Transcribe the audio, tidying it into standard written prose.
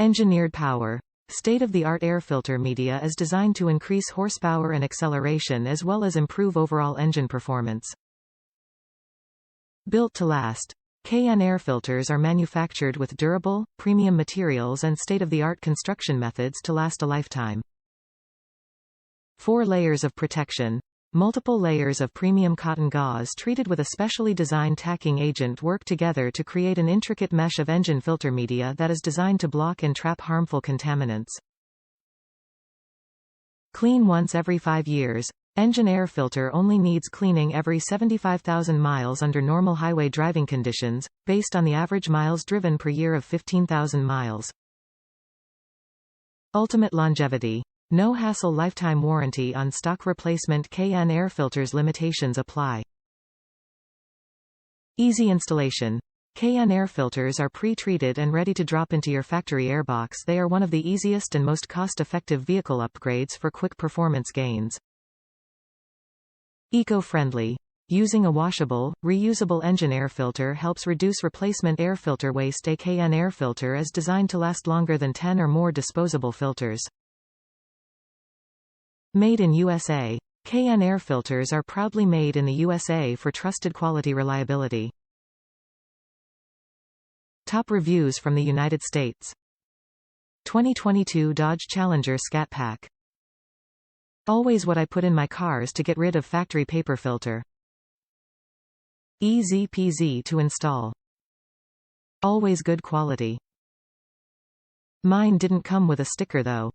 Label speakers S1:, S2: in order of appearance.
S1: Engineered power. State-of-the-art air filter media is designed to increase horsepower and acceleration as well as improve overall engine performance. Built to last. K&N Air Filters are manufactured with durable, premium materials and state-of-the-art construction methods to last a lifetime. 4 layers of protection. Multiple layers of premium cotton gauze treated with a specially designed tacking agent work together to create an intricate mesh of engine filter media that is designed to block and trap harmful contaminants. Clean once every 5 years. Engine air filter only needs cleaning every 75,000 miles under normal highway driving conditions, based on the average miles driven per year of 15,000 miles. Ultimate longevity. No hassle lifetime warranty on stock replacement K&N Air Filters. Limitations apply. Easy installation. K&N Air Filters are pre-treated and ready to drop into your factory airbox. They are one of the easiest and most cost-effective vehicle upgrades for quick performance gains. Eco-friendly. Using a washable, reusable engine air filter helps reduce replacement air filter waste. A K&N Air Filter is designed to last longer than 10 or more disposable filters. Made in USA. K&N Air Filters are proudly made in the USA for trusted quality reliability. Top reviews from the United States. 2022 Dodge Challenger Scat Pack. Always what I put in my cars to get rid of factory paper filter. Easy peasy to install. Always good quality. Mine didn't come with a sticker though.